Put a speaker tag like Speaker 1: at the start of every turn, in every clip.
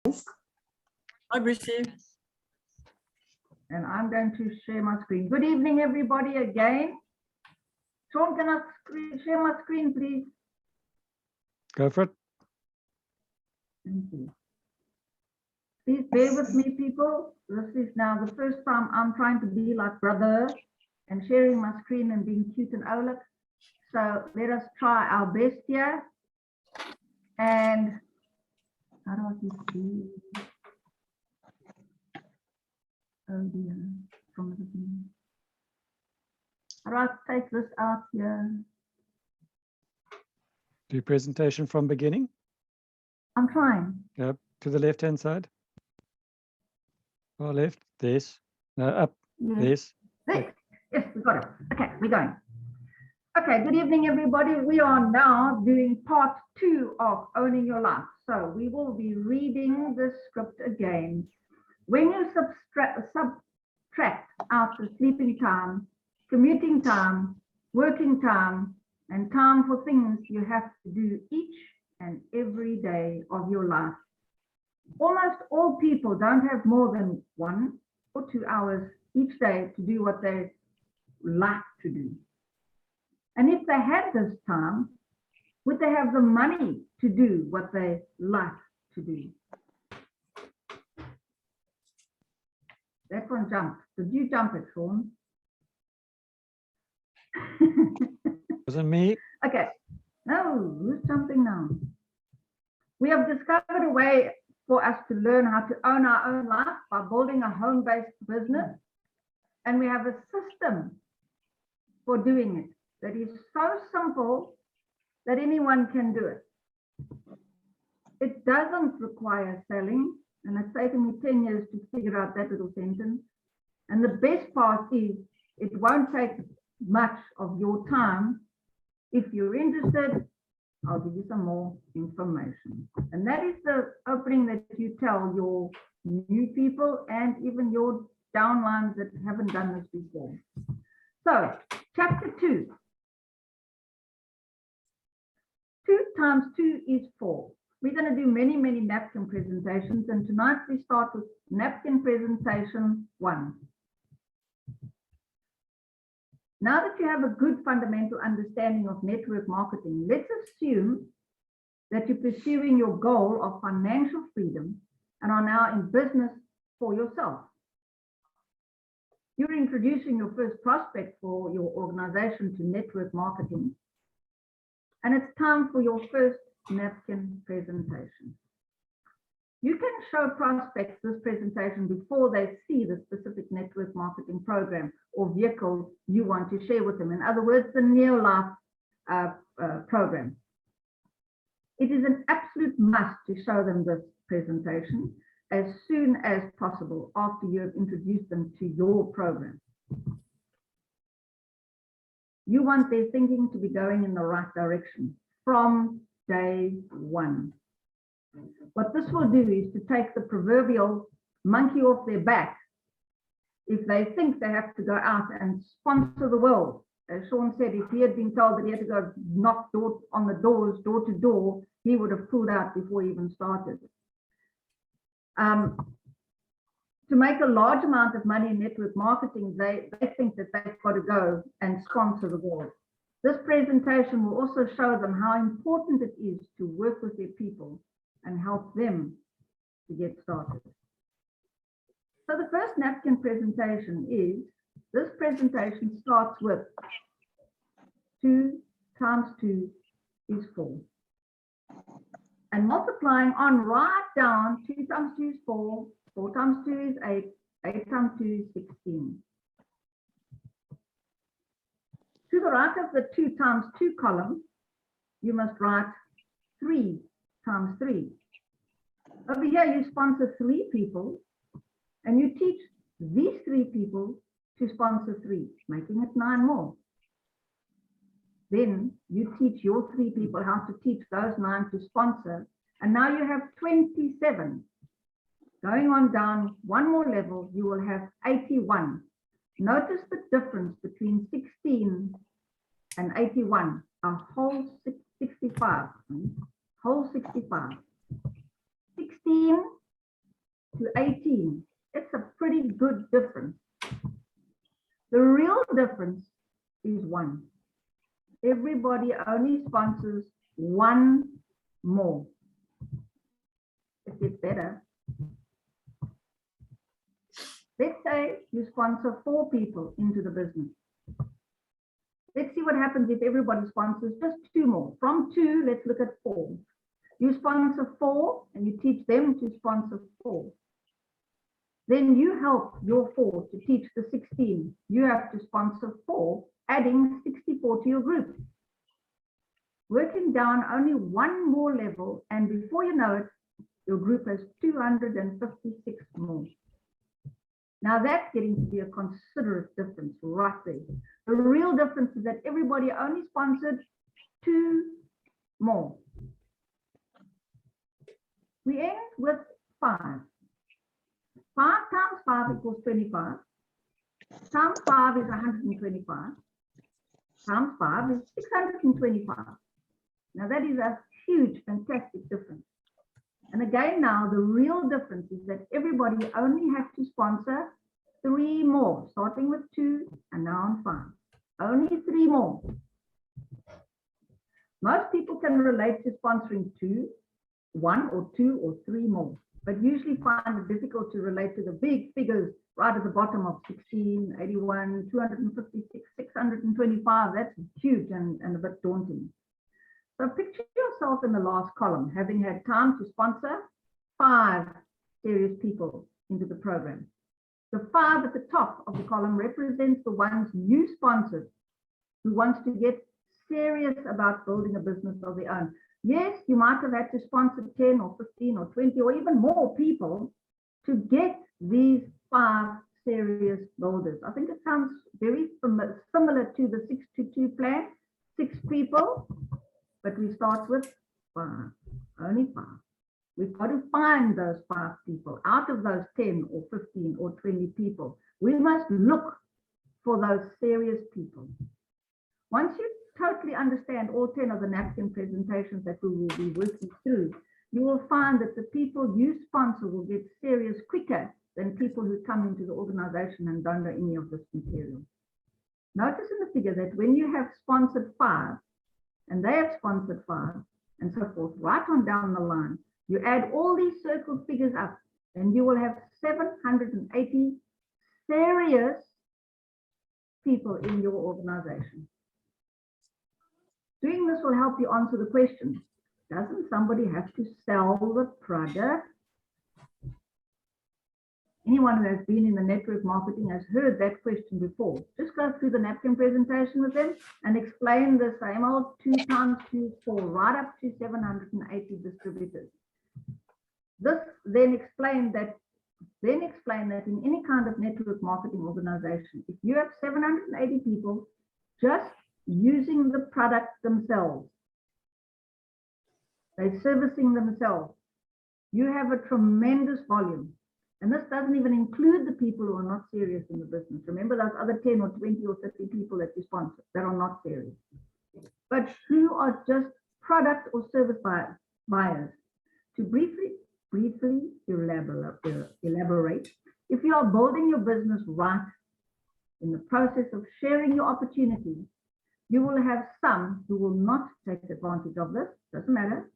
Speaker 1: Hi, Brucey.
Speaker 2: And I'm going to share my screen. Good evening, everybody, again. Sean, can I share my screen, please?
Speaker 3: Go for it.
Speaker 2: Thank you. Please bear with me, people. This is now the first time I'm trying to be like brother and sharing my screen and being cute and Oleg. So let us try our best here. And how do I keep this? Oh dear, from the beginning. How do I take this out here?
Speaker 3: Do presentation from beginning.
Speaker 2: I'm trying.
Speaker 3: Yep. To the left-hand side. Far left. This. No, up.
Speaker 2: Yes.
Speaker 3: This.
Speaker 2: There. Yes, we got it. Okay, we're going. Okay, good evening, everybody. We are now doing part 2 of Owning Your Life. So we will be reading the script again. When you subtract out the sleeping time, commuting time, working time, and time for things you have to do each and every day of your life, almost all people don't have more than 1 or 2 hours each day to do what they like to do. And if they had this time, would they have the money to do what they like to do? That one jumped. Did you jump it, Sean?
Speaker 3: Wasn't me.
Speaker 2: Okay. No, who's jumping now? We have discovered a way for us to learn how to own our own life by building a home-based business. And we have a system for doing it that is so simple that anyone can do it. It doesn't require selling, and it's taken me 10 years to figure out that little sentence. And the best part is it won't take much of your time. If you're interested, I'll give you some more information. And that is the opening that you tell your new people and even your downlines that haven't done this before. So, chapter 2. 2 times 2 is 4. We're going to do many, many napkin presentations, and tonight we start with napkin presentation 1. Now that you have a good fundamental understanding of network marketing, let's assume that you're pursuing your goal of financial freedom and are now in business for yourself. You're introducing your first prospect for your organization to network marketing, and it's time for your first napkin presentation. You can show prospects this presentation before they see the specific network marketing program or vehicle you want to share with them. In other words, the Neo-Life program. It is an absolute must to show them this presentation as soon as possible after you have introduced them to your program. You want their thinking to be going in the right direction from day 1. What this will do is to take the proverbial monkey off their back if they think they have to go out and sponsor the world. As Sean said, if he had been told that he had to go knock on the doors, door to door, he would have pulled out before he even started. To make a large amount of money in network marketing, they think that they've got to go and sponsor the world. This presentation will also show them how important it is to work with their people and help them to get started. So the first napkin presentation is, this presentation starts with 2 times 2 is 4. And multiplying on right down, 2 times 2 is 4, 4 times 2 is 8, 8 times 2 is 16. To the right of the 2 times 2 column, you must write 3 times 3. Over here, you sponsor 3 people, and you teach these 3 people to sponsor 3, making it 9 more. Then you teach your 3 people how to teach those 9 to sponsor, and now you have 27. Going on down 1 more level, you will have 81. Notice the difference between 16 and 81, a whole 65, whole 65. 16 to 18. It's a pretty good difference. The real difference is one. Everybody only sponsors one more. It gets better. Let's say you sponsor 4 people into the business. Let's see what happens if everybody sponsors just 2 more. From 2, let's look at 4. You sponsor 4 and you teach them to sponsor 4. Then you help your 4 to teach the 16. You have to sponsor 4, adding 64 to your group. Working down only one more level, and before you know it, your group has 256 more. Now that's getting to be a considerate difference right there. The real difference is that everybody only sponsored 2 more. We end with 5. 5 times 5 equals 25. Times 5 is 125. Times 5 is 625. Now that is a huge, fantastic difference. And again, now the real difference is that everybody only has to sponsor 3 more, starting with 2 and now on 5. Only 3 more. Most people can relate to sponsoring 2, 1 or 2 or 3 more, but usually find it difficult to relate to the big figures right at the bottom of 16, 81, 256, 625. That's huge and a bit daunting. So picture yourself in the last column, having had time to sponsor 5 serious people into the program. The 5 at the top of the column represents the ones you sponsored, who wants to get serious about building a business of their own. Yes, you might have had to sponsor 10 or 15 or 20 or even more people to get these 5 serious builders. I think it sounds very similar to the 6-2 plan, 6 people. But we start with 5, only 5. We've got to find those 5 people out of those 10 or 15 or 20 people. We must look for those serious people. Once you totally understand all 10 of the napkin presentations that we will be working through, you will find that the people you sponsor will get serious quicker than people who come into the organization and don't know any of this material. Notice in the figure that when you have sponsored 5, and they have sponsored 5, and so forth, right on down the line, you add all these circled figures up, and you will have 780 serious people in your organization. Doing this will help you answer the question, doesn't somebody have to sell the product? Anyone who has been in the network marketing has heard that question before. Just go through the napkin presentation with them and explain the same old 2 times 2 is 4, right up to 780 distributors. This then explain that in any kind of network marketing organization, if you have 780 people just using the product themselves, they're servicing themselves, you have a tremendous volume. And this doesn't even include the people who are not serious in the business. Remember those other 10 or 20 or 30 people that you sponsor that are not serious, but who are just product or service buyers. To briefly elaborate, if you are building your business right, in the process of sharing your opportunity, you will have some who will not take advantage of this. Doesn't matter.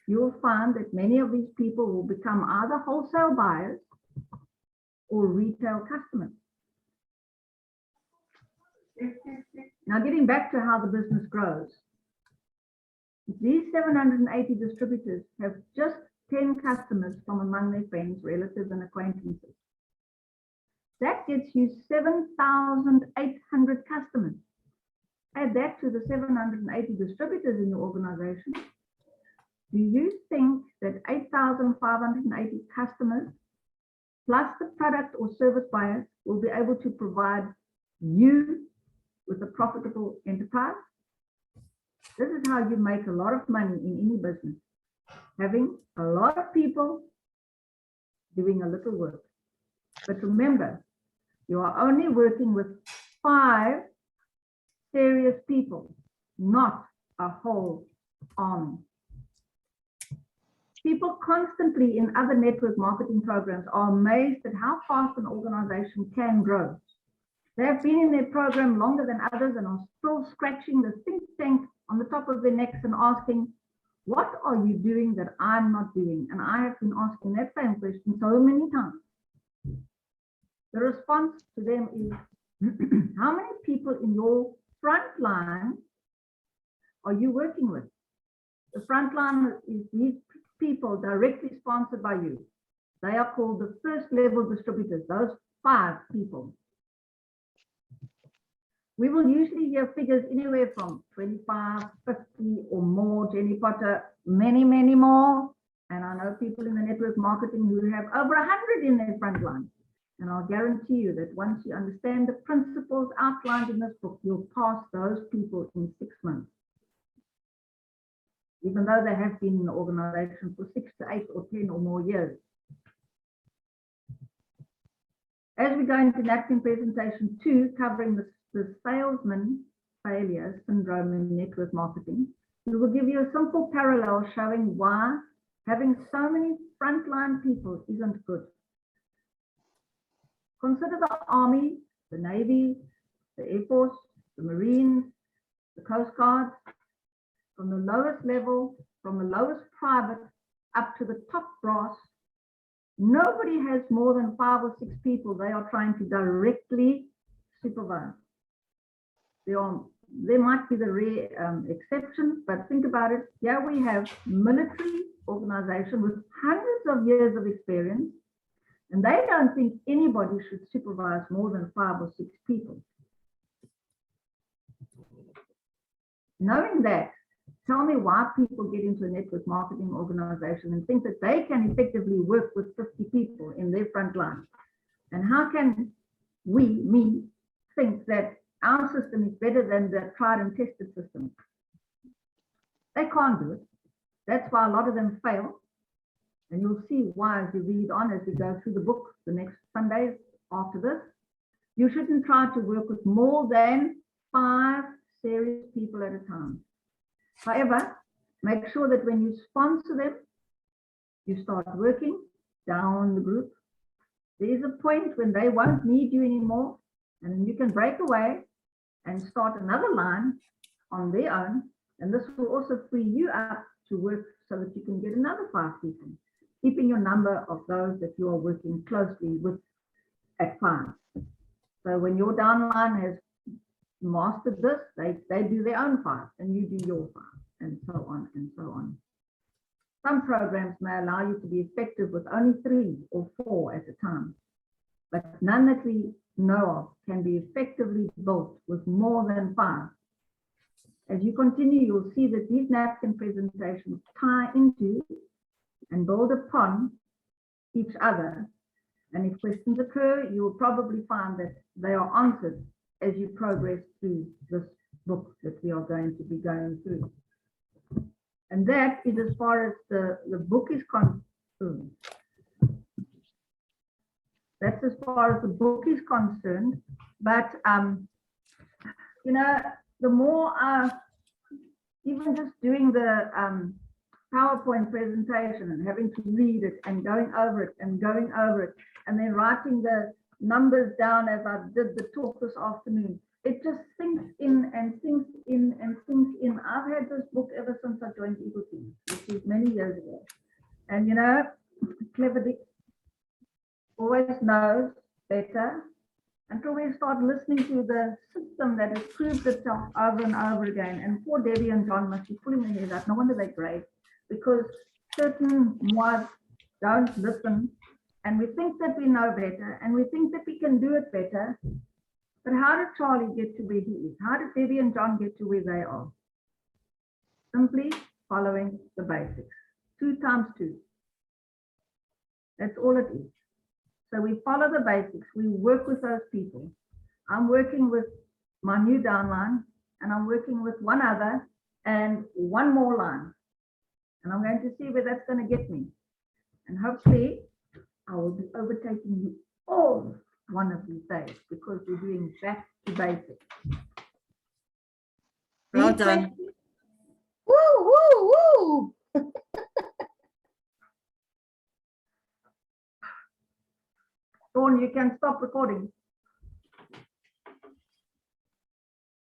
Speaker 2: You will find that many of these people will become either wholesale buyers or retail customers. Now, getting back to how the business grows, these 780 distributors have just 10 customers from among their friends, relatives, and acquaintances. That gets you 7,800 customers. Add that to the 780 distributors in your organization. Do you think that 8,580 customers plus the product or service buyers will be able to provide you with a profitable enterprise? This is how you make a lot of money in any business. Having a lot of people doing a little work. But remember, you are only working with 5 serious people, not a whole army. People constantly in other network marketing programs are amazed at how fast an organization can grow. They have been in their program longer than others and are still scratching the think tank on the top of their necks and asking, what are you doing that I'm not doing? And I have been asking that same question so many times. The response to them is, how many people in your front line are you working with? The front line is these people directly sponsored by you. They are called the first level distributors, those 5 people. We will usually hear figures anywhere from 25, 50 or more, Jenny Potter, many, many more. And I know people in the network marketing who have over 100 in their front line. And I'll guarantee you that once you understand the principles outlined in this book, you'll pass those people in 6 months. Even though they have been in the organization for 6 to 8 or 10 or more years. As we go into napkin presentation 2, covering the salesman failure syndrome in network marketing, we will give you a simple parallel showing why having so many frontline people isn't good. Consider the Army, the Navy, the Air Force, the Marines, the Coast Guard, from the lowest level, from the lowest private up to the top brass. Nobody has more than 5 or 6 people they are trying to directly supervise. There might be the rare exceptions, but think about it. Here we have military organization with hundreds of years of experience, and they don't think anybody should supervise more than 5 or 6 people. Knowing that, tell me why people get into a network marketing organization and think that they can effectively work with 50 people in their front line. And how can me, think that our system is better than the tried and tested system? They can't do it. That's why a lot of them fail. And you'll see why as you read on, as we go through the book the next Sundays after this. You shouldn't try to work with more than 5 serious people at a time. However, make sure that when you sponsor them, you start working down the group. There's a point when they won't need you anymore, and then you can break away and start another line on their own. And this will also free you up to work so that you can get another 5 people, keeping your number of those that you are working closely with at 5. So when your downline has mastered this, they do their own 5 and you do your 5, and so on and so on. Some programs may allow you to be effective with only 3 or 4 at a time, but none that we know of can be effectively built with more than 5. As you continue, you'll see that these napkin presentations tie into and build upon each other. And if questions occur, you will probably find that they are answered as you progress through this book that we are going to be going through. And that is as far as the book is concerned. That's as far as the book is concerned. But, you know, the more, even just doing the PowerPoint presentation and having to read it and going over it and going over it, and then writing the numbers down as I did the talk this afternoon, it just sinks in and sinks in and sinks in. I've had this book ever since I joined Eagle Team, which is many years ago. And you know, Clever Dick always knows better until we start listening to the system that has proved itself over and over again. And poor Debbie and John must be pulling their head out. No wonder they're great, because certain mods don't listen. And we think that we know better, and we think that we can do it better. But how did Charlie get to where he is? How did Debbie and John get to where they are? Simply following the basics. 2 times 2. That's all it is. So we follow the basics. We work with those people. I'm working with my new downline, and I'm working with one other and one more line. And I'm going to see where that's going to get me. And hopefully, I will be overtaking you all one of these days, because we're doing back to basics.
Speaker 1: Well done. Woo, woo, woo.
Speaker 2: Dawn, you can stop recording.